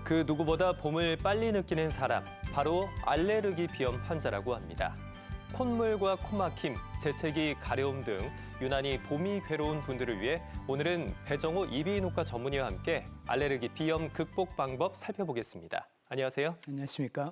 그 누구보다 봄을 빨리 느끼는 사람, 바로 알레르기 비염 환자라고 합니다. 콧물과 코막힘, 재채기, 가려움 등 유난히 봄이 괴로운 분들을 위해 오늘은 배정호 이비인후과 전문의와 함께 알레르기 비염 극복 방법 살펴보겠습니다. 안녕하세요. 안녕하십니까?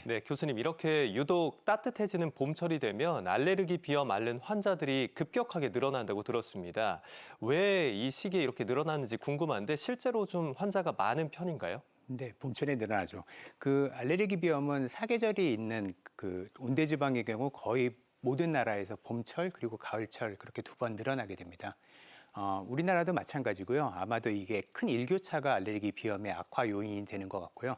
네, 교수님, 이렇게 유독 따뜻해지는 봄철이 되면 알레르기 비염 앓는 환자들이 급격하게 늘어난다고 들었습니다. 왜 이 시기에 이렇게 늘어나는지 궁금한데 실제로 좀 환자가 많은 편인가요? 네, 봄철에 늘어나죠. 그 알레르기 비염은 사계절이 있는 그 온대지방의 경우 거의 모든 나라에서 봄철 그리고 가을철 그렇게 두 번 늘어나게 됩니다. 우리나라도 마찬가지고요. 아마도 이게 큰 일교차가 알레르기 비염의 악화 요인이 되는 것 같고요.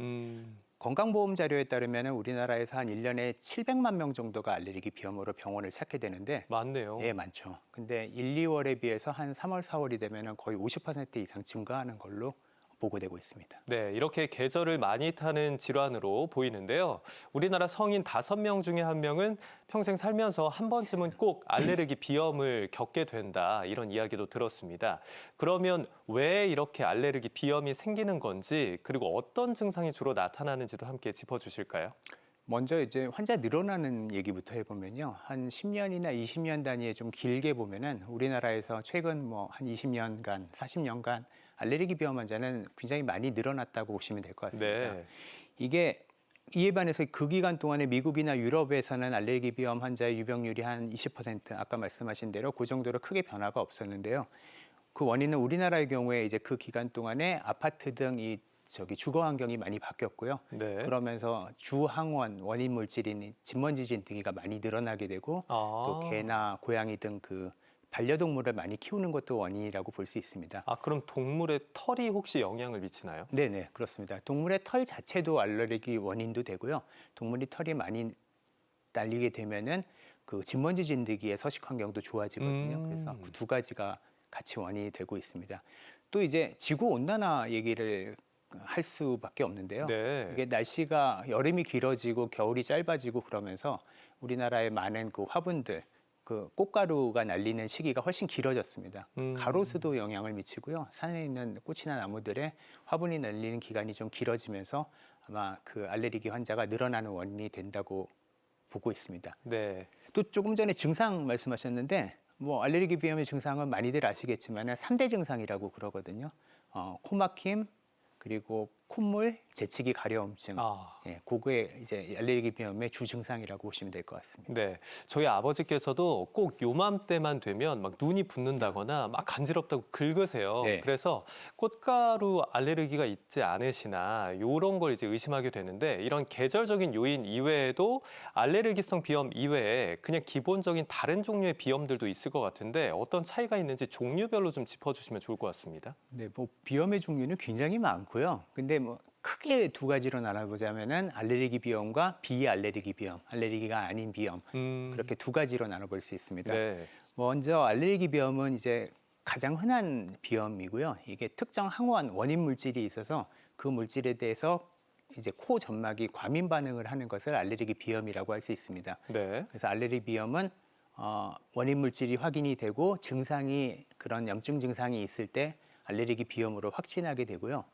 건강보험 자료에 따르면 우리나라에서 한 1년에 700만 명 정도가 알레르기 비염으로 병원을 찾게 되는데 많네요. 예, 많죠. 근데 1, 2월에 비해서 한 3월, 4월이 되면 거의 50% 이상 증가하는 걸로 보고되고 있습니다. 네, 이렇게 계절을 많이 타는 질환으로 보이는데요. 우리나라 성인 5명 중에 1명은 평생 살면서 한 번쯤은 꼭 알레르기 비염을 겪게 된다, 이런 이야기도 들었습니다. 그러면 왜 이렇게 알레르기 비염이 생기는 건지, 그리고 어떤 증상이 주로 나타나는지도 함께 짚어주실까요? 먼저 이제 환자 늘어나는 얘기부터 해보면요. 한 10년이나 20년 단위에 좀 길게 보면은 우리나라에서 최근 뭐 한 20년간, 40년간 알레르기 비염 환자는 굉장히 많이 늘어났다고 보시면 될 것 같습니다. 네. 이게 이에 반해서 그 기간 동안에 미국이나 유럽에서는 알레르기 비염 환자의 유병률이 한 20%, 아까 말씀하신 대로 그 정도로 크게 변화가 없었는데요. 그 원인은 우리나라의 경우에 이제 그 기간 동안에 아파트 등 주거 환경이 많이 바뀌었고요. 네. 그러면서 주항원 원인 물질인 진먼지 진드기가 많이 늘어나게 되고 또 개나 고양이 등 그 반려동물을 많이 키우는 것도 원인이라고 볼 수 있습니다. 그럼 동물의 털이 혹시 영향을 미치나요? 네네, 그렇습니다. 동물의 털 자체도 알레르기 원인도 되고요. 동물이 털이 많이 날리게 되면은 그 진먼지 진드기의 서식 환경도 좋아지거든요. 그래서 그 두 가지가 같이 원인이 되고 있습니다. 또 이제 지구 온난화 얘기를 할 수밖에 없는데요. 네. 이게 날씨가 여름이 길어지고 겨울이 짧아지고 그러면서 우리나라의 많은 그 화분들, 그 꽃가루가 날리는 시기가 훨씬 길어졌습니다. 가로수도 영향을 미치고요. 산에 있는 꽃이나 나무들의 화분이 날리는 기간이 좀 길어지면서 아마 그 알레르기 환자가 늘어나는 원인이 된다고 보고 있습니다. 네. 또 조금 전에 증상 말씀하셨는데 뭐 알레르기 비염의 증상은 많이들 아시겠지만 3대 증상이라고 그러거든요. 코막힘, 그리고 콧물, 재채기, 가려움증. 예, 그게 이제 알레르기 비염의 주 증상이라고 보시면 될 것 같습니다. 네, 저희 아버지께서도 꼭 요맘때만 되면 막 눈이 붓는다거나 막 간지럽다고 긁으세요. 네. 그래서 꽃가루 알레르기가 있지 않으시나 이런 걸 이제 의심하게 되는데, 이런 계절적인 요인 이외에도 알레르기성 비염 이외에 그냥 기본적인 다른 종류의 비염들도 있을 것 같은데 어떤 차이가 있는지 종류별로 좀 짚어주시면 좋을 것 같습니다. 네, 뭐 비염의 종류는 굉장히 많고요. 근데 뭐 크게 두 가지로 나눠보자면은 알레르기 비염과 비알레르기 비염, 알레르기가 아닌 비염, 그렇게 두 가지로 나눠볼 수 있습니다. 네. 먼저 알레르기 비염은 이제 가장 흔한 비염이고요. 이게 특정 항원 원인 물질이 있어서 그 물질에 대해서 이제 코 점막이 과민 반응을 하는 것을 알레르기 비염이라고 할 수 있습니다. 네. 그래서 알레르기 비염은 원인 물질이 확인이 되고 증상이 그런 염증 증상이 있을 때 알레르기 비염으로 확진하게 되고요.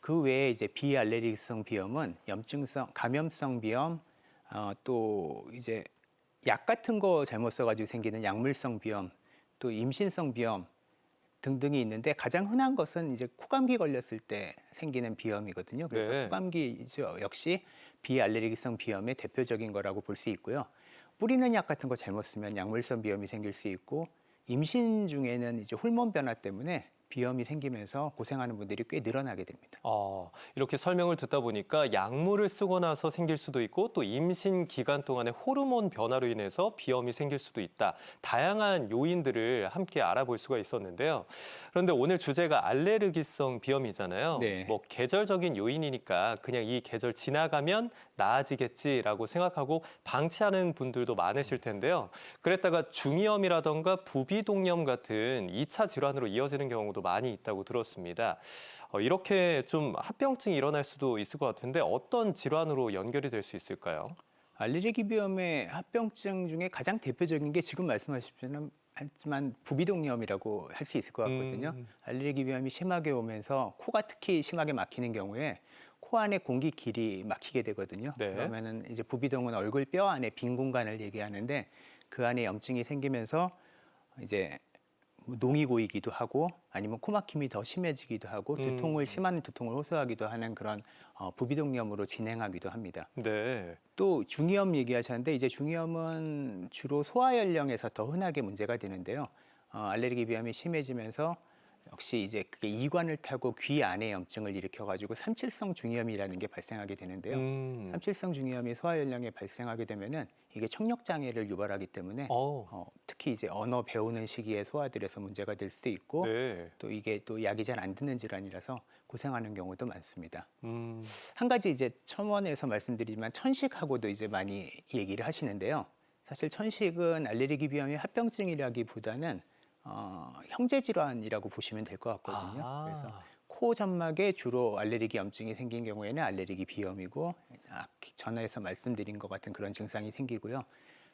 그 외에 이제 비알레르기성 비염은 염증성, 감염성 비염, 또 이제 약 같은 거 잘못 써가지고 생기는 약물성 비염, 또 임신성 비염 등등이 있는데 가장 흔한 것은 이제 코감기 걸렸을 때 생기는 비염이거든요. 그래서 네. 코감기 역시 비알레르기성 비염의 대표적인 거라고 볼 수 있고요. 뿌리는 약 같은 거 잘못 쓰면 약물성 비염이 생길 수 있고, 임신 중에는 이제 호르몬 변화 때문에 비염이 생기면서 고생하는 분들이 꽤 늘어나게 됩니다. 이렇게 설명을 듣다 보니까 약물을 쓰고 나서 생길 수도 있고 또 임신 기간 동안에 호르몬 변화로 인해서 비염이 생길 수도 있다. 다양한 요인들을 함께 알아볼 수가 있었는데요. 그런데 오늘 주제가 알레르기성 비염이잖아요. 네. 뭐 계절적인 요인이니까 그냥 이 계절 지나가면 나아지겠지라고 생각하고 방치하는 분들도 많으실 텐데요. 그랬다가 중이염이라던가 부비동염 같은 2차 질환으로 이어지는 경우도 많이 있다고 들었습니다. 이렇게 좀 합병증이 일어날 수도 있을 것 같은데 어떤 질환으로 연결이 될 수 있을까요? 알레르기 비염의 합병증 중에 가장 대표적인 게 지금 말씀하셨지만 부비동염이라고 할 수 있을 것 같거든요. 알레르기 비염이 심하게 오면서 코가 특히 심하게 막히는 경우에 코 안에 공기 길이 막히게 되거든요. 네. 그러면은 이제 부비동은 얼굴 뼈 안에 빈 공간을 얘기하는데 그 안에 염증이 생기면서 이제 뭐 농이 고이기도 하고 아니면 코 막힘이 더 심해지기도 하고 심한 두통을 호소하기도 하는 그런 부비동염으로 진행하기도 합니다. 네. 또 중이염 얘기하셨는데 이제 중이염은 주로 소화연령에서 더 흔하게 문제가 되는데요. 알레르기 비염이 심해지면서 역시 이제 그게 이관을 타고 귀 안에 염증을 일으켜가지고 삼칠성 중이염이라는 게 발생하게 되는데요. 삼칠성 중이염이 소화연령에 발생하게 되면은 이게 청력 장애를 유발하기 때문에 특히 이제 언어 배우는 시기에 소화들에서 문제가 될 수 있고 네. 또 이게 또 약이 잘 안 듣는 질환이라서 고생하는 경우도 많습니다. 음. 한 가지 이제 첨언해서 말씀드리지만 천식하고도 이제 많이 얘기를 하시는데요. 사실 천식은 알레르기 비염의 합병증이라기보다는 형제 질환이라고 보시면 될 것 같거든요. 그래서 코 점막에 주로 알레르기 염증이 생긴 경우에는 알레르기 비염이고 전에서 말씀드린 것 같은 그런 증상이 생기고요.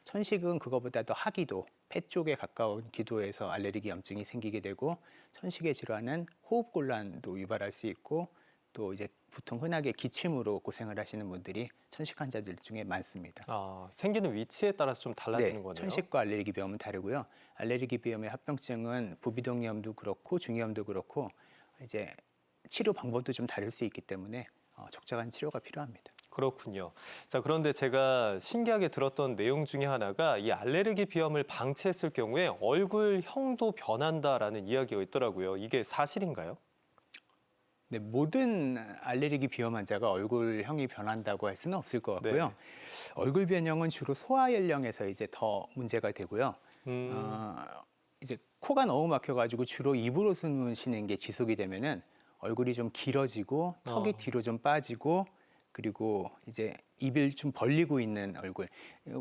천식은 그거보다 더 하기도, 폐 쪽에 가까운 기도에서 알레르기 염증이 생기게 되고 천식의 질환은 호흡곤란도 유발할 수 있고 또 이제 보통 흔하게 기침으로 고생을 하시는 분들이 천식 환자들 중에 많습니다. 생기는 위치에 따라서 좀 달라지는 거네요. 천식과 알레르기 비염은 다르고요. 알레르기 비염의 합병증은 부비동염도 그렇고 중이염도 그렇고 이제 치료 방법도 좀 다를 수 있기 때문에 적절한 치료가 필요합니다. 그렇군요. 자, 그런데 제가 신기하게 들었던 내용 중에 하나가 이 알레르기 비염을 방치했을 경우에 얼굴형도 변한다라는 이야기가 있더라고요. 이게 사실인가요? 네, 모든 알레르기 비염 환자가 얼굴형이 변한다고 할 수는 없을 것 같고요. 네. 얼굴 변형은 주로 소화 연령에서 이제 더 문제가 되고요. 이제 코가 너무 막혀가지고 주로 입으로 숨을 쉬는 게 지속이 되면은 얼굴이 좀 길어지고 턱이 뒤로 좀 빠지고 그리고 이제 입을 좀 벌리고 있는 얼굴.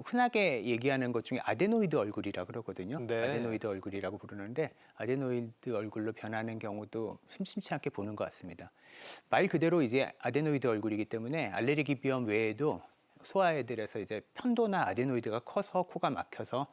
흔하게 얘기하는 것 중에 아데노이드 얼굴이라 그러거든요. 네. 아데노이드 얼굴이라고 부르는데 아데노이드 얼굴로 변하는 경우도 심심치 않게 보는 것 같습니다. 말 그대로 이제 아데노이드 얼굴이기 때문에 알레르기 비염 외에도 소아애들에서 이제 편도나 아데노이드가 커서 코가 막혀서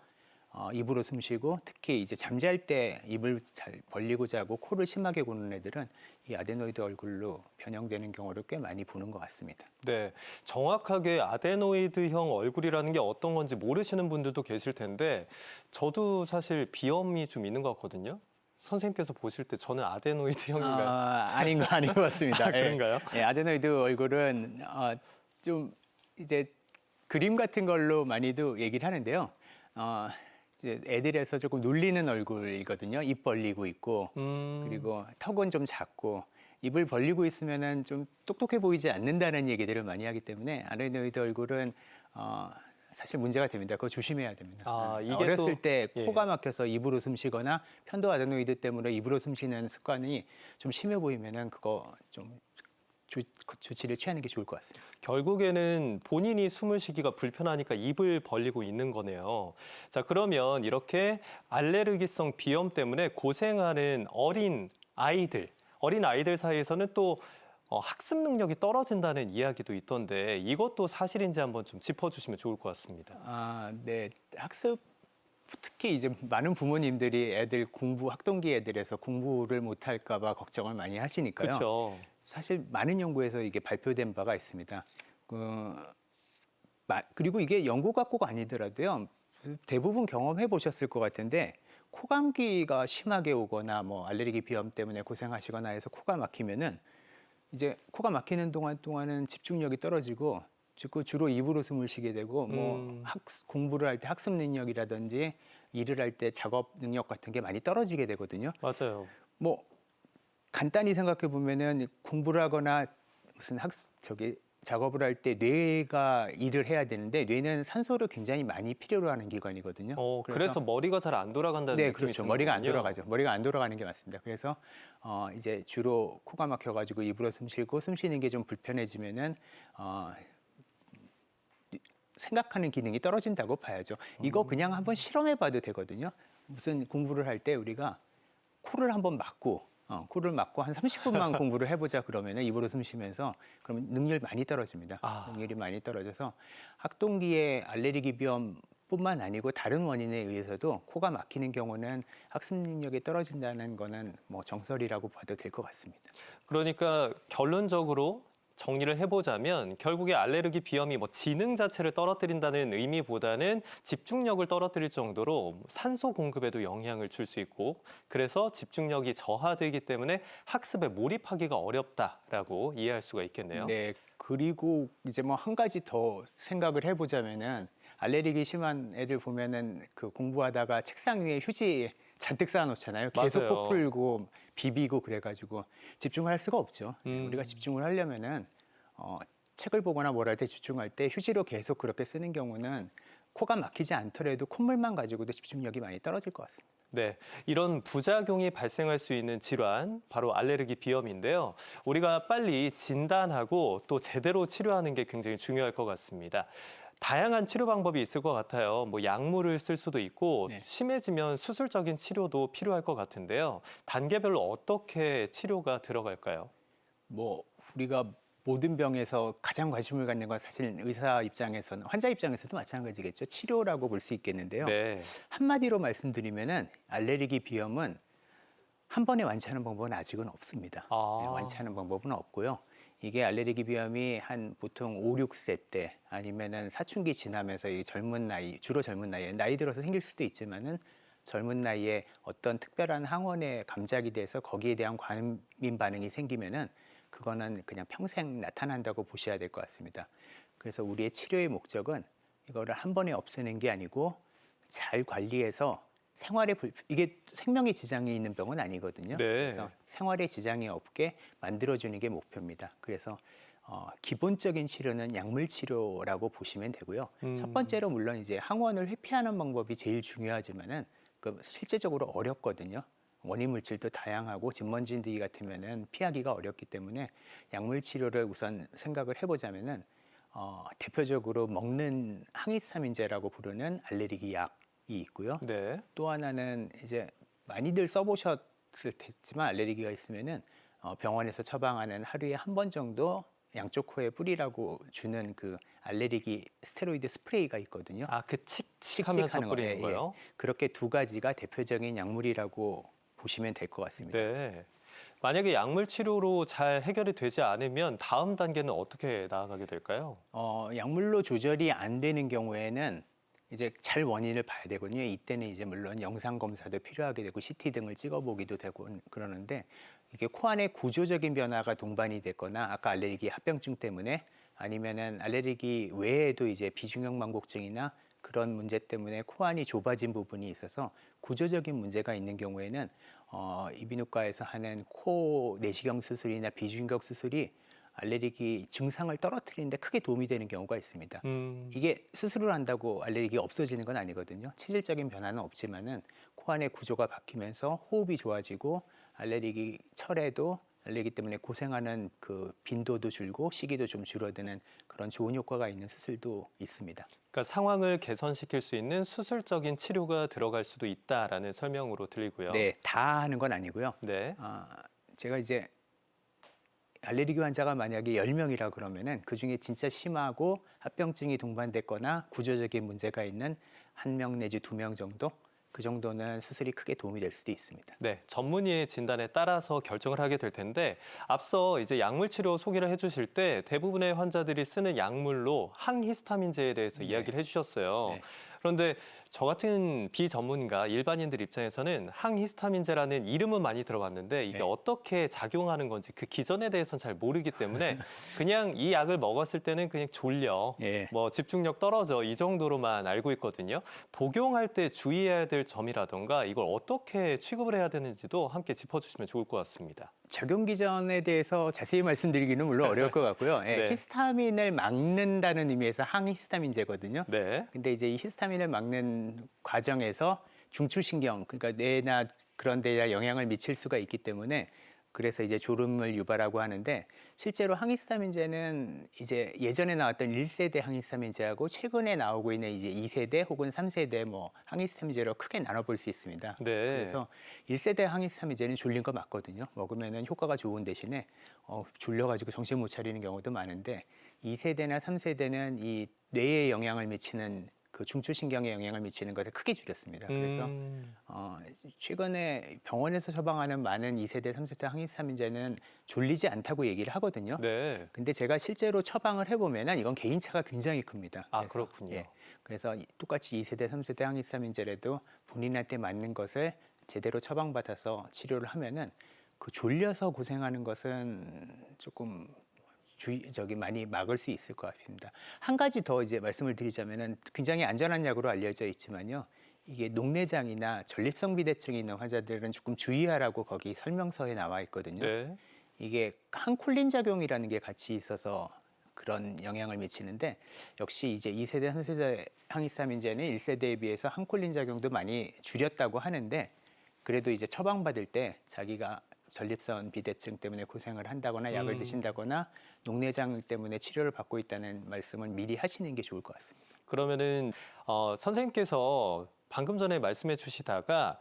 입으로 숨 쉬고 특히 이제 잠잘 때 입을 잘 벌리고 자고 코를 심하게 고는 애들은 이 아데노이드 얼굴로 변형되는 경우를 꽤 많이 보는 것 같습니다. 네, 정확하게 아데노이드형 얼굴이라는 게 어떤 건지 모르시는 분들도 계실 텐데 저도 사실 비염이 좀 있는 것 같거든요. 선생님께서 보실 때 저는 아데노이드형인가요? 아닌 것 같습니다. 그런가요? 예, 아데노이드 얼굴은 좀 이제 그림 같은 걸로 많이도 얘기를 하는데요. 이제 애들에서 조금 놀리는 얼굴이거든요. 입 벌리고 있고 그리고 턱은 좀 작고 입을 벌리고 있으면은 좀 똑똑해 보이지 않는다는 얘기들을 많이 하기 때문에 아데노이드 얼굴은 사실 문제가 됩니다. 그거 조심해야 됩니다. 이게 어렸을 또, 때 예. 코가 막혀서 입으로 숨 쉬거나 편도 아데노이드 때문에 입으로 숨 쉬는 습관이 좀 심해 보이면은 그거 좀 조치를 취하는 게 좋을 것 같습니다. 결국에는 본인이 숨을 쉬기가 불편하니까 입을 벌리고 있는 거네요. 자, 그러면 이렇게 알레르기성 비염 때문에 고생하는 어린 아이들 사이에서는 또 학습 능력이 떨어진다는 이야기도 있던데 이것도 사실인지 한번 좀 짚어주시면 좋을 것 같습니다. 네. 학습 특히 이제 많은 부모님들이 애들 학동기 애들에서 공부를 못할까 봐 걱정을 많이 하시니까요. 그렇죠. 사실 많은 연구에서 이게 발표된 바가 있습니다. 그리고 이게 연구 갖고가 아니더라도요. 대부분 경험해 보셨을 것 같은데 코감기가 심하게 오거나 뭐 알레르기 비염 때문에 고생하시거나 해서 코가 막히면은 이제 코가 막히는 동안은 집중력이 떨어지고 주로 입으로 숨을 쉬게 되고 공부를 할 때 학습 능력이라든지 일을 할 때 작업 능력 같은 게 많이 떨어지게 되거든요. 맞아요. 뭐 간단히 생각해 보면은 공부를 하거나 무슨 작업을 할 때 뇌가 일을 해야 되는데 뇌는 산소를 굉장히 많이 필요로 하는 기관이거든요. 그래서 머리가 잘 안 돌아간다는 네, 느낌이 그렇죠. 드는 머리가 안 거군요. 돌아가죠. 머리가 안 돌아가는 게 맞습니다. 그래서 이제 주로 코가 막혀가지고 입으로 숨 쉬는 게 좀 불편해지면은 생각하는 기능이 떨어진다고 봐야죠. 이거 그냥 한번 실험해봐도 되거든요. 무슨 공부를 할 때 우리가 코를 한번 막고 한 30분만 공부를 해보자 그러면은 입으로 숨 쉬면서 그러면 능률이 많이 떨어집니다. 능률이 많이 떨어져서 학동기의 알레르기 비염뿐만 아니고 다른 원인에 의해서도 코가 막히는 경우는 학습 능력이 떨어진다는 거는 뭐 정설이라고 봐도 될 것 같습니다. 그러니까 결론적으로 정리를 해보자면 결국에 알레르기 비염이 뭐 지능 자체를 떨어뜨린다는 의미보다는 집중력을 떨어뜨릴 정도로 산소 공급에도 영향을 줄 수 있고 그래서 집중력이 저하되기 때문에 학습에 몰입하기가 어렵다라고 이해할 수가 있겠네요. 네. 그리고 이제 뭐 한 가지 더 생각을 해보자면은 알레르기 심한 애들 보면은 그 공부하다가 책상 위에 휴지 잔뜩 쌓아놓잖아요. 계속 맞아요. 코 풀고 비비고 그래가지고 집중을 할 수가 없죠. 우리가 음. 집중을 하려면은 책을 보거나 뭘 할 때 집중할 때 휴지로 계속 그렇게 쓰는 경우는 코가 막히지 않더라도 콧물만 가지고도 집중력이 많이 떨어질 것 같습니다. 네, 이런 부작용이 발생할 수 있는 질환, 바로 알레르기 비염인데요. 우리가 빨리 진단하고 또 제대로 치료하는 게 굉장히 중요할 것 같습니다. 다양한 치료 방법이 있을 것 같아요. 뭐 약물을 쓸 수도 있고 네. 심해지면 수술적인 치료도 필요할 것 같은데요. 단계별로 어떻게 치료가 들어갈까요? 뭐 우리가 모든 병에서 가장 관심을 갖는 건 사실 의사 입장에서는 환자 입장에서도 마찬가지겠죠. 치료라고 볼 수 있겠는데요. 네. 한마디로 말씀드리면은 알레르기 비염은 한 번에 완치하는 방법은 아직은 없습니다. 아. 네, 완치하는 방법은 없고요. 이게 알레르기 비염이 한 보통 5, 6세 때 아니면은 사춘기 지나면서 이 젊은 나이, 주로 젊은 나이에 나이 들어서 생길 수도 있지만은 젊은 나이에 어떤 특별한 항원에 감작이 돼서 거기에 대한 과민 반응이 생기면은 그거는 그냥 평생 나타난다고 보셔야 될 것 같습니다. 그래서 우리의 치료의 목적은 이거를 한 번에 없애는 게 아니고 잘 관리해서 이게 생명에 지장이 있는 병은 아니거든요. 네. 그래서 생활에 지장이 없게 만들어주는 게 목표입니다. 그래서 기본적인 치료는 약물 치료라고 보시면 되고요. 첫 번째로 물론 이제 항원을 회피하는 방법이 제일 중요하지만은 그 실제적으로 어렵거든요. 원인 물질도 다양하고 진먼지인드기 같으면은 피하기가 어렵기 때문에 약물 치료를 우선 생각을 해보자면은 대표적으로 먹는 항히스타민제라고 부르는 알레르기 약이 있고요. 네. 또 하나는 이제 많이들 써보셨을 테지만 알레르기가 있으면은 병원에서 처방하는 하루에 한 번 정도 양쪽 코에 뿌리라고 주는 그 알레르기 스테로이드 스프레이가 있거든요. 아, 그 칙칙하면서 칙칙하는 거, 뿌리는 거요? 그렇게 두 가지가 대표적인 약물이라고 보시면 될 것 같습니다. 네. 만약에 약물 치료로 잘 해결이 되지 않으면 다음 단계는 어떻게 나아가게 될까요? 약물로 조절이 안 되는 경우에는 이제 잘 원인을 봐야 되거든요. 이때는 이제 물론 영상 검사도 필요하게 되고 CT 등을 찍어보기도 되고 그러는데 이게 코 안에 구조적인 변화가 동반이 됐거나 아까 알레르기 합병증 때문에 아니면은 알레르기 외에도 이제 비중형 망곡증이나 그런 문제 때문에 코 안이 좁아진 부분이 있어서 구조적인 문제가 있는 경우에는 이비인후과에서 하는 코 내시경 수술이나 비중격 수술이 알레르기 증상을 떨어뜨리는데 크게 도움이 되는 경우가 있습니다. 이게 수술을 한다고 알레르기가 없어지는 건 아니거든요. 체질적인 변화는 없지만은 코 안의 구조가 바뀌면서 호흡이 좋아지고 알레르기 철에도 알레르기 때문에 고생하는 그 빈도도 줄고 시기도 좀 줄어드는 그런 좋은 효과가 있는 수술도 있습니다. 그러니까 상황을 개선시킬 수 있는 수술적인 치료가 들어갈 수도 있다라는 설명으로 들리고요. 네, 다 하는 건 아니고요. 네. 제가 이제 알레르기 환자가 만약에 10명이라 그러면은 그중에 진짜 심하고 합병증이 동반됐거나 구조적인 문제가 있는 1명 내지 2명 정도 그 정도는 수술이 크게 도움이 될 수도 있습니다. 네, 전문의의 진단에 따라서 결정을 하게 될 텐데 앞서 이제 약물 치료 소개를 해주실 때 대부분의 환자들이 쓰는 약물로 항히스타민제에 대해서 이야기를 해주셨어요. 네. 그런데 저 같은 비전문가 일반인들 입장에서는 항히스타민제라는 이름은 많이 들어봤는데 이게 네. 어떻게 작용하는 건지 그 기전에 대해서는 잘 모르기 때문에 그냥 이 약을 먹었을 때는 그냥 졸려, 예. 뭐 집중력 떨어져 이 정도로만 알고 있거든요. 복용할 때 주의해야 될 점이라던가 이걸 어떻게 취급을 해야 되는지도 함께 짚어주시면 좋을 것 같습니다. 적용 기전에 대해서 자세히 말씀드리기는 물론 어려울 것 같고요. 예, 네. 히스타민을 막는다는 의미에서 항히스타민제거든요. 네. 근데 이제 이 히스타민을 막는 과정에서 중추신경, 그러니까 뇌나 그런 데에 영향을 미칠 수가 있기 때문에 그래서 이제 졸음을 유발하고 하는데 실제로 항히스타민제는 이제 예전에 나왔던 1세대 항히스타민제하고 최근에 나오고 있는 이제 2세대 혹은 3세대 뭐 항히스타민제로 크게 나눠볼 수 있습니다. 네. 그래서 1세대 항히스타민제는 졸린 거 맞거든요. 먹으면은 효과가 좋은 대신에 졸려가지고 정신 못 차리는 경우도 많은데 2세대나 3세대는 이 뇌에 영향을 미치는 그 중추신경에 영향을 미치는 것을 크게 줄였습니다. 그래서 최근에 병원에서 처방하는 많은 2세대, 3세대 항히스타민제는 졸리지 않다고 얘기를 하거든요. 네. 근데 제가 실제로 처방을 해보면은 이건 개인차가 굉장히 큽니다. 아, 그렇군요. 그래서 똑같이 2세대, 3세대 항히스타민제라도 본인한테 맞는 것을 제대로 처방받아서 치료를 하면은 그 졸려서 고생하는 것은 조금 많이 막을 수 있을 것 같습니다. 한 가지 더 이제 말씀을 드리자면은 굉장히 안전한 약으로 알려져 있지만요. 이게 녹내장이나 전립성 비대증이 있는 환자들은 조금 주의하라고 거기 설명서에 나와 있거든요. 네. 이게 항콜린 작용이라는 게 같이 있어서 그런 영향을 미치는데 역시 이제 2세대, 3세대 항히스타민제는 1세대에 비해서 항콜린 작용도 많이 줄였다고 하는데 그래도 이제 처방받을 때 자기가 전립선 비대증 때문에 고생을 한다거나 약을 드신다거나 녹내장 때문에 치료를 받고 있다는 말씀을 미리 하시는 게 좋을 것 같습니다. 그러면은 선생님께서 방금 전에 말씀해 주시다가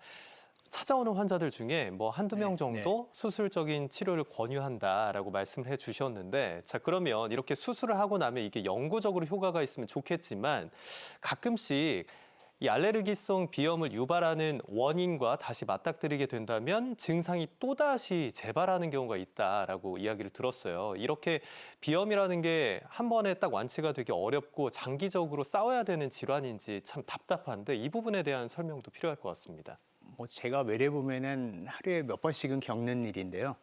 찾아오는 환자들 중에 뭐 한두 명 정도 수술적인 치료를 권유한다라고 말씀을 해 주셨는데 자, 그러면 이렇게 수술을 하고 나면 이게 영구적으로 효과가 있으면 좋겠지만 가끔씩 이 알레르기성 비염을 유발하는 원인과 다시 맞닥뜨리게 된다면 증상이 또다시 재발하는 경우가 있다라고 이야기를 들었어요. 이렇게 비염이라는 게 한 번에 딱 완치가 되기 어렵고 장기적으로 싸워야 되는 질환인지 참 답답한데 이 부분에 대한 설명도 필요할 것 같습니다. 뭐 제가 외래 보면은 하루에 몇 번씩은 겪는 일인데요.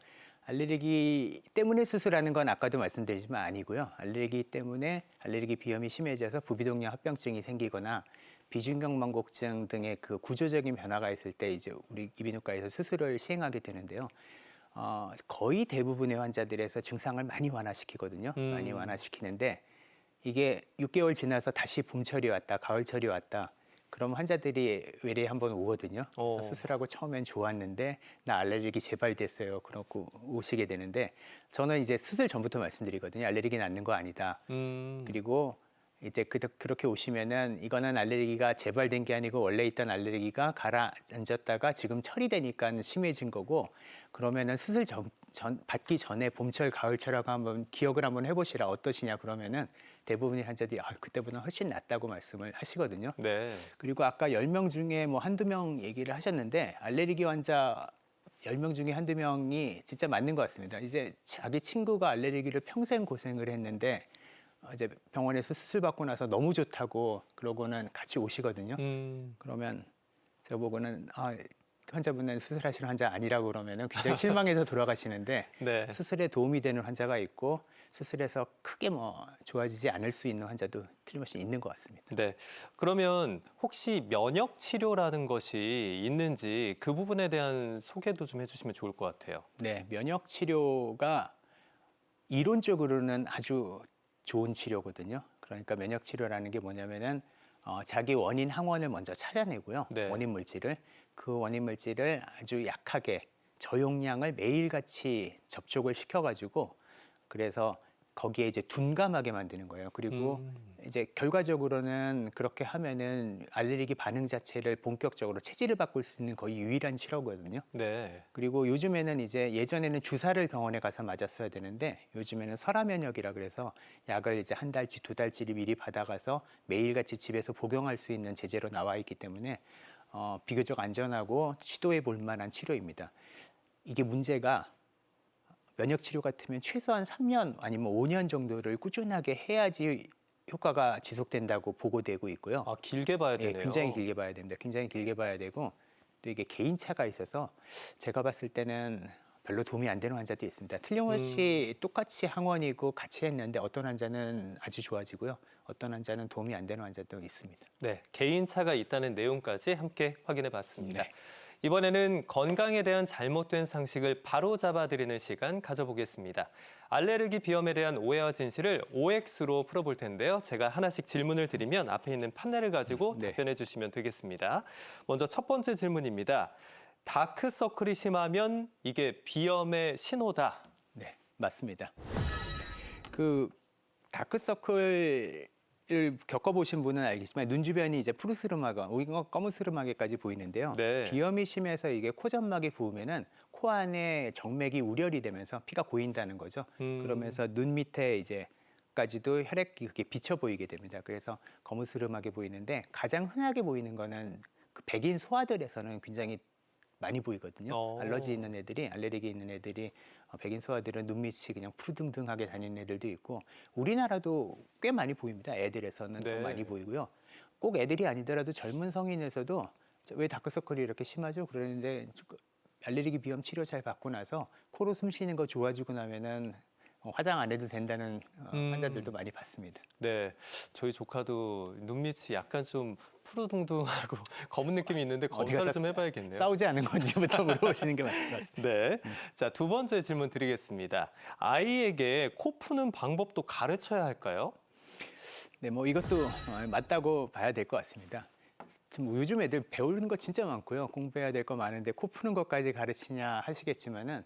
알레르기 때문에 수술하는 건 아까도 말씀드리지만 아니고요. 알레르기 때문에 알레르기 비염이 심해져서 부비동염 합병증이 생기거나 비중경망곡증 등의 그 구조적인 변화가 있을 때 이제 우리 이비인후과에서 수술을 시행하게 되는데요. 거의 대부분의 환자들에서 증상을 많이 완화시키거든요. 많이 완화시키는데 이게 6개월 지나서 다시 봄철이 왔다, 가을철이 왔다. 그럼 환자들이 외래에 한번 오거든요. 그래서 수술하고 처음엔 좋았는데 나 알레르기 재발됐어요. 그러고 오시게 되는데 저는 이제 수술 전부터 말씀드리거든요. 알레르기 낫는 거 아니다. 그리고 이제 그렇게 오시면은 이거는 알레르기가 재발된 게 아니고 원래 있던 알레르기가 가라앉았다가 지금 철이 되니까 심해진 거고 그러면은 수술 받기 전에 봄철, 가을철하고 한번 기억을 한번 해보시라 어떠시냐 그러면은 대부분의 환자들이 그때보다 훨씬 낫다고 말씀을 하시거든요. 네. 그리고 아까 10명 중에 뭐 한두 명 얘기를 하셨는데 알레르기 환자 10명 중에 한두 명이 진짜 맞는 것 같습니다. 이제 자기 친구가 알레르기를 평생 고생을 했는데 이제 병원에서 수술 받고 나서 너무 좋다고 그러고는 같이 오시거든요. 그러면 제가 보고는 환자분은 수술하시는 환자 아니라고 그러면은 굉장히 실망해서 돌아가시는데 네. 수술에 도움이 되는 환자가 있고 수술해서 크게 뭐 좋아지지 않을 수 있는 환자도 틀림없이 있는 것 같습니다. 네. 그러면 혹시 면역 치료라는 것이 있는지 그 부분에 대한 소개도 좀 해주시면 좋을 것 같아요. 네, 면역 치료가 이론적으로는 아주 좋은 치료거든요. 그러니까 면역 치료라는 게 뭐냐면은 자기 원인 항원을 먼저 찾아내고요. 네. 원인 물질을 그 원인 물질을 아주 약하게 저용량을 매일같이 접촉을 시켜가지고 그래서 거기에 이제 둔감하게 만드는 거예요. 그리고 이제 결과적으로는 그렇게 하면은 알레르기 반응 자체를 본격적으로 체질을 바꿀 수 있는 거의 유일한 치료거든요. 네. 그리고 요즘에는 이제 예전에는 주사를 병원에 가서 맞았어야 되는데 요즘에는 설화 면역이라 그래서 약을 이제 한 달치, 두 달치를 미리 받아가서 매일같이 집에서 복용할 수 있는 제재로 나와 있기 때문에 비교적 안전하고 시도해 볼 만한 치료입니다. 이게 문제가 면역 치료 같으면 최소한 3년 아니면 5년 정도를 꾸준하게 해야지 효과가 지속된다고 보고되고 있고요. 길게 봐야 예, 되네요. 굉장히 길게 봐야 됩니다. 굉장히 길게 봐야 되고 또 이게 개인차가 있어서 제가 봤을 때는 별로 도움이 안 되는 환자도 있습니다. 틀림없이 똑같이 항원이고 같이 했는데 어떤 환자는 아주 좋아지고요. 어떤 환자는 도움이 안 되는 환자도 있습니다. 네. 개인차가 있다는 내용까지 함께 확인해 봤습니다. 네. 이번에는 건강에 대한 잘못된 상식을 바로 잡아드리는 시간 가져보겠습니다. 알레르기 비염에 대한 오해와 진실을 OX로 풀어볼 텐데요. 제가 하나씩 질문을 드리면 앞에 있는 판넬을 가지고 답변해 주시면 되겠습니다. 먼저 첫 번째 질문입니다. 다크서클이 심하면 이게 비염의 신호다. 네, 맞습니다. 그 다크서클을 겪어보신 분은 알겠지만 눈 주변이 이제 푸르스름하고 오히려 검은스름하게까지 보이는데요. 네. 비염이 심해서 이게 코점막이 부으면은 코 안에 정맥이 우려이 되면서 피가 고인다는 거죠. 그러면서 눈 밑에 이제 까지도 혈액이 그렇게 비쳐 보이게 됩니다. 그래서 거무스름하게 보이는데 가장 흔하게 보이는 거는 그 백인 소아들에서는 굉장히 많이 보이거든요. 알러지 있는 애들이, 알레르기 있는 애들이 백인 소아들은 눈밑이 그냥 푸르등등하게 다니는 애들도 있고 우리나라도 꽤 많이 보입니다. 애들에서는 더 네. 많이 보이고요. 꼭 애들이 아니더라도 젊은 성인에서도 왜 다크서클이 이렇게 심하죠? 그러는데 알레르기 비염 치료 잘 받고 나서 코로 숨 쉬는 거 좋아지고 나면은 화장 안 해도 된다는 환자들도 많이 봤습니다. 네, 저희 조카도 눈밑이 약간 좀 푸르둥둥하고 검은 느낌이 있는데 어디 검사를 가서 좀 해봐야겠네요. 싸우지 않은 건지부터 물어보시는 게 맞을 것 같습니다. 네, 자, 두 번째 질문 드리겠습니다. 아이에게 코 푸는 방법도 가르쳐야 할까요? 네, 뭐 이것도 맞다고 봐야 될 것 같습니다. 지금 요즘 애들 배우는 거 진짜 많고요. 공부해야 될 거 많은데 코 푸는 것까지 가르치냐 하시겠지만은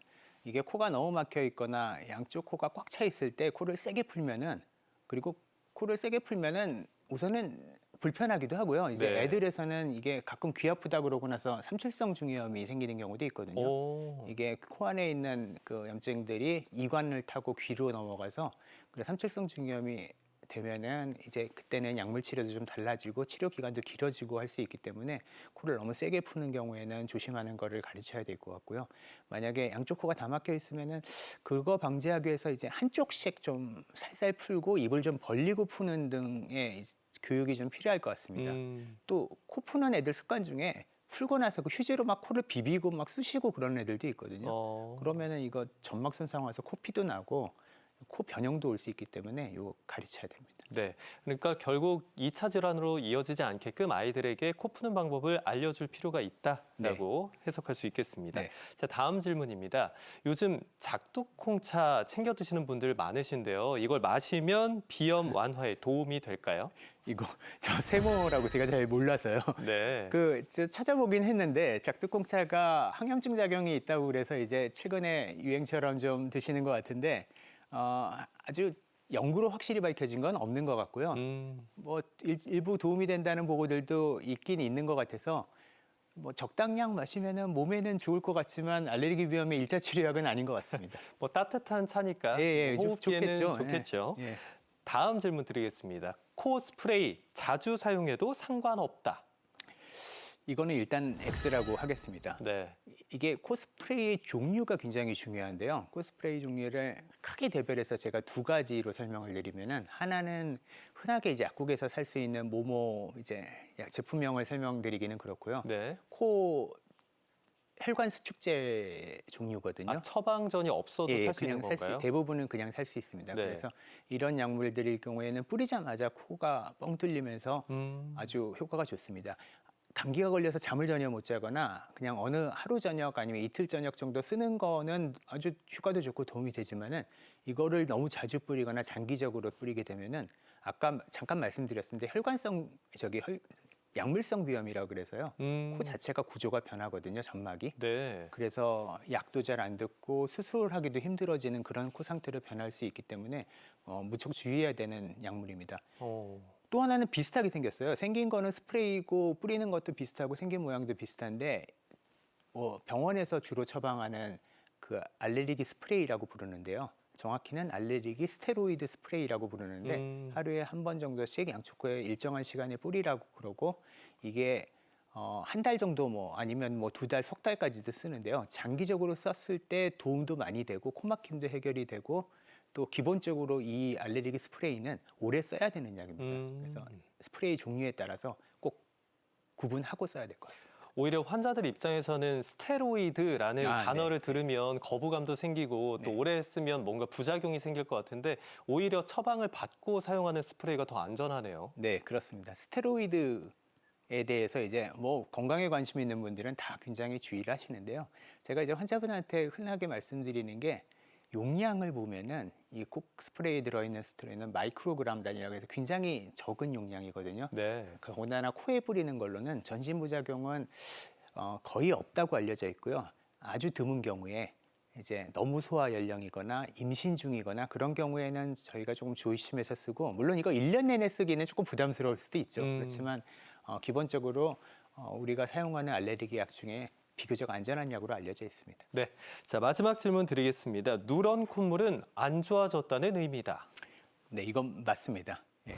이게 코가 너무 막혀 있거나 양쪽 코가 꽉 차 있을 때 코를 세게 풀면은 그리고 코를 세게 풀면은 우선은 불편하기도 하고요. 이제 네. 애들에서는 이게 가끔 귀 아프다 그러고 나서 삼출성 중이염이 생기는 경우도 있거든요. 오, 이게 코 안에 있는 그 염증들이 이관을 타고 귀로 넘어가서 그래서 삼출성 중이염이 되면은 이제 그때는 약물 치료도 좀 달라지고 치료 기간도 길어지고 할 수 있기 때문에 코를 너무 세게 푸는 경우에는 조심하는 거를 가르쳐야 될 것 같고요. 만약에 양쪽 코가 다 막혀 있으면은 그거 방지하기 위해서 이제 한쪽씩 좀 살살 풀고 입을 좀 벌리고 푸는 등의 교육이 좀 필요할 것 같습니다. 또 코 푸는 애들 습관 중에 풀고 나서 그 휴지로 막 코를 비비고 막 쑤시고 그런 애들도 있거든요. 그러면은 이거 점막 손상 와서 코피도 나고 코 변형도 올 수 있기 때문에 이거 가르쳐야 됩니다. 네, 그러니까 결국 2차 질환으로 이어지지 않게끔 아이들에게 코 푸는 방법을 알려줄 필요가 있다라고 해석할 수 있겠습니다. 네. 자, 다음 질문입니다. 요즘 작두콩차 챙겨 드시는 분들 많으신데요. 이걸 마시면 비염 완화에 도움이 될까요? 이거 저 세모라고 제가 잘 몰라서요. 네. 저 찾아보긴 했는데 작두콩차가 항염증 작용이 있다고 그래서 이제 최근에 유행처럼 좀 드시는 것 같은데 아주 연구로 확실히 밝혀진 건 없는 것 같고요. 뭐 일부 도움이 된다는 보고들도 있긴 있는 것 같아서 뭐 적당량 마시면은 몸에는 좋을 것 같지만 알레르기 비염의 일차 치료약은 아닌 것 같습니다. 뭐 따뜻한 차니까 예, 호흡기에는 좋겠죠. 좋겠죠. 예. 다음 질문 드리겠습니다. 코 스프레이 자주 사용해도 상관없다. 이거는 일단 X라고 하겠습니다. 네. 이게 코스프레이 종류가 굉장히 중요한데요. 코스프레이 종류를 크게 대별해서 제가 두 가지로 설명을 드리면은 하나는 흔하게 이제 약국에서 살 수 있는 모모 이제 제품명을 설명드리기는 그렇고요. 네. 코 혈관 수축제 종류거든요. 아, 처방전이 없어도 예, 살 수 있는 그냥 살 수, 건가요? 대부분은 그냥 살 수 있습니다. 네. 그래서 이런 약물들일 경우에는 뿌리자마자 코가 뻥 뚫리면서 아주 효과가 좋습니다. 감기가 걸려서 잠을 전혀 못 자거나 그냥 어느 하루 저녁 아니면 이틀 저녁 정도 쓰는 거는 아주 효과도 좋고 도움이 되지만은 이거를 너무 자주 뿌리거나 장기적으로 뿌리게 되면은 아까 잠깐 말씀드렸는데 약물성 비염이라고 그래서요. 코 자체가 구조가 변하거든요, 점막이. 네. 그래서 약도 잘 안 듣고 수술하기도 힘들어지는 그런 코 상태로 변할 수 있기 때문에 무척 주의해야 되는 약물입니다. 또 하나는 비슷하게 생겼어요. 생긴 거는 스프레이고 뿌리는 것도 비슷하고 생긴 모양도 비슷한데 병원에서 주로 처방하는 그 알레르기 스프레이라고 부르는데요. 정확히는 알레르기 스테로이드 스프레이라고 부르는데 하루에 한 번 정도씩 양쪽 코에 일정한 시간에 뿌리라고 그러고 이게 한 달 정도 뭐 아니면 뭐 2달, 석 달까지도 쓰는데요. 장기적으로 썼을 때 도움도 많이 되고 코막힘도 해결이 되고 또 기본적으로 이 알레르기 스프레이는 오래 써야 되는 약입니다. 그래서 스프레이 종류에 따라서 꼭 구분하고 써야 될 것 같습니다. 오히려 환자들 입장에서는 스테로이드라는 단어를 들으면 거부감도 생기고 또 오래 쓰면 뭔가 부작용이 생길 것 같은데 오히려 처방을 받고 사용하는 스프레이가 더 안전하네요. 네, 그렇습니다. 스테로이드에 대해서 이제 뭐 건강에 관심 있는 분들은 다 굉장히 주의를 하시는데요. 제가 이제 환자분한테 흔하게 말씀드리는 게 용량을 보면은 이 콕 스프레이에 들어있는 스테로이드는 마이크로그램 단위라고 해서 굉장히 적은 용량이거든요. 네. 더군다나 코에 뿌리는 걸로는 전신 부작용은 거의 없다고 알려져 있고요. 아주 드문 경우에 이제 너무 소아 연령이거나 임신 중이거나 그런 경우에는 저희가 조금 조심해서 쓰고 물론 이거 1년 내내 쓰기는 조금 부담스러울 수도 있죠. 그렇지만 기본적으로 우리가 사용하는 알레르기 약 중에 비교적 안전한 약으로 알려져 있습니다. 네. 자, 마지막 질문 드리겠습니다. 누런 콧물은 안 좋아졌다는 의미다. 네, 이건 맞습니다. 예.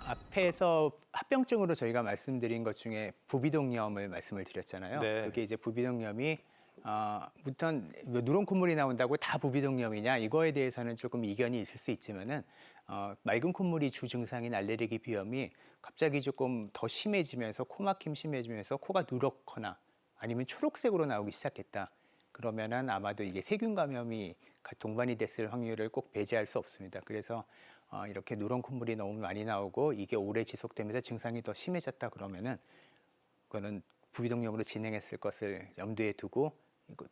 앞에서 합병증으로 저희가 말씀드린 것 중에 부비동염을 말씀을 드렸잖아요. 네. 그게 이제 부비동염이 우선 누런 콧물이 나온다고 다 부비동염이냐 이거에 대해서는 조금 이견이 있을 수 있지만은 맑은 콧물이 주 증상인 알레르기 비염이 갑자기 조금 더 심해지면서 코막힘 심해지면서 코가 누렇거나 아니면 초록색으로 나오기 시작했다. 그러면은 아마도 이게 세균 감염이 동반이 됐을 확률을 꼭 배제할 수 없습니다. 그래서 이렇게 누런 콧물이 너무 많이 나오고 이게 오래 지속되면서 증상이 더 심해졌다 그러면은 그거는 부비동염으로 진행했을 것을 염두에 두고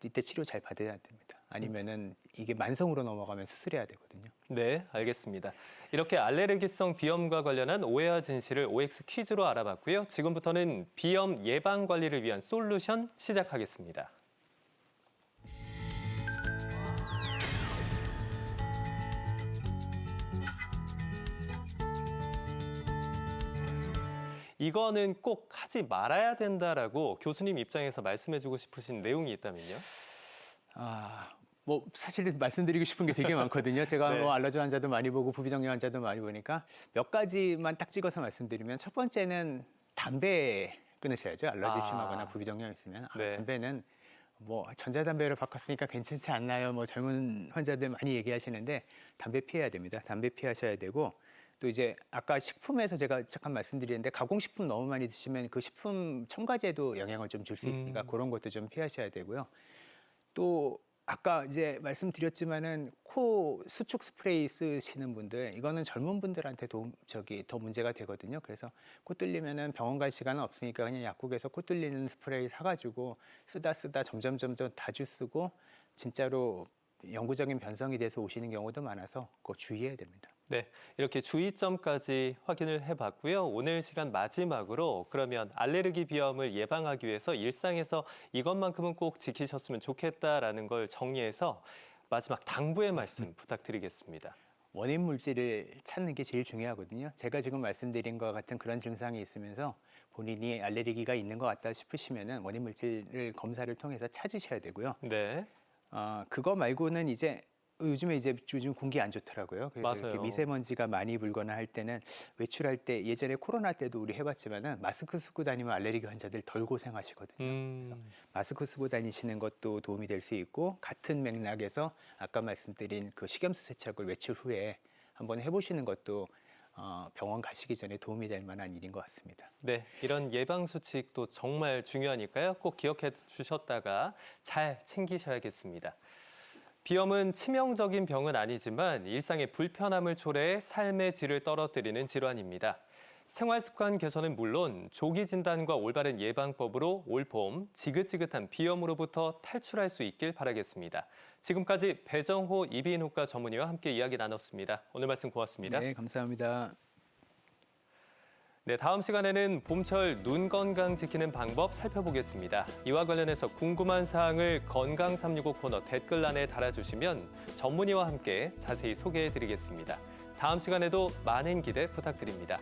이때 치료 잘 받아야 됩니다. 아니면은 이게 만성으로 넘어가면 수술해야 되거든요. 네, 알겠습니다. 이렇게 알레르기성 비염과 관련한 오해와 진실을 OX 퀴즈로 알아봤고요. 지금부터는 비염 예방 관리를 위한 솔루션 시작하겠습니다. 이거는 꼭 하지 말아야 된다라고 교수님 입장에서 말씀해주고 싶으신 내용이 있다면요? 뭐 사실은 말씀드리고 싶은 게 되게 많거든요. 제가 네. 뭐 알러지 환자도 많이 보고 부비동염 환자도 많이 보니까 몇 가지만 딱 찍어서 말씀드리면 첫 번째는 담배 끊으셔야죠. 알러지 심하거나 부비동염 있으면 네. 담배는 뭐 전자담배로 바꿨으니까 괜찮지 않나요? 뭐 젊은 환자들 많이 얘기하시는데 담배 피해야 됩니다. 담배 피하셔야 되고 또 이제 아까 식품에서 제가 잠깐 말씀드리는데 가공식품 너무 많이 드시면 그 식품 첨가제도 영향을 좀 줄 수 있으니까 그런 것도 좀 피하셔야 되고요. 또 아까 이제 말씀드렸지만은 코 수축 스프레이 쓰시는 분들 이거는 젊은 분들한테 더 문제가 되거든요. 그래서 코 뚫리면은 병원 갈 시간은 없으니까 그냥 약국에서 코 뚫리는 스프레이 사가지고 쓰다 점점 다주 쓰고 진짜로 영구적인 변성이 돼서 오시는 경우도 많아서 그거 주의해야 됩니다. 네, 이렇게 주의점까지 확인을 해봤고요. 오늘 시간 마지막으로 그러면 알레르기 비염을 예방하기 위해서 일상에서 이것만큼은 꼭 지키셨으면 좋겠다라는 걸 정리해서 마지막 당부의 말씀 부탁드리겠습니다. 원인 물질을 찾는 게 제일 중요하거든요. 제가 지금 말씀드린 것 같은 그런 증상이 있으면서 본인이 알레르기가 있는 것 같다 싶으시면은 원인 물질을 검사를 통해서 찾으셔야 되고요. 네, 그거 말고는 요즘 공기 안 좋더라고요. 그래서 맞아요. 이렇게 미세먼지가 많이 불거나 할 때는 외출할 때 예전에 코로나 때도 우리 해봤지만은 마스크 쓰고 다니면 알레르기 환자들 덜 고생하시거든요. 마스크 쓰고 다니시는 것도 도움이 될 수 있고 같은 맥락에서 아까 말씀드린 그 식염수 세척을 외출 후에 한번 해보시는 것도 병원 가시기 전에 도움이 될 만한 일인 것 같습니다. 네, 이런 예방 수칙도 정말 중요하니까요. 꼭 기억해 주셨다가 잘 챙기셔야겠습니다. 비염은 치명적인 병은 아니지만 일상의 불편함을 초래해 삶의 질을 떨어뜨리는 질환입니다. 생활 습관 개선은 물론 조기 진단과 올바른 예방법으로 올봄 지긋지긋한 비염으로부터 탈출할 수 있길 바라겠습니다. 지금까지 배정호 이비인후과 전문의와 함께 이야기 나눴습니다. 오늘 말씀 고맙습니다. 네, 감사합니다. 네, 다음 시간에는 봄철 눈 건강 지키는 방법 살펴보겠습니다. 이와 관련해서 궁금한 사항을 건강365 코너 댓글란에 달아주시면 전문의와 함께 자세히 소개해드리겠습니다. 다음 시간에도 많은 기대 부탁드립니다.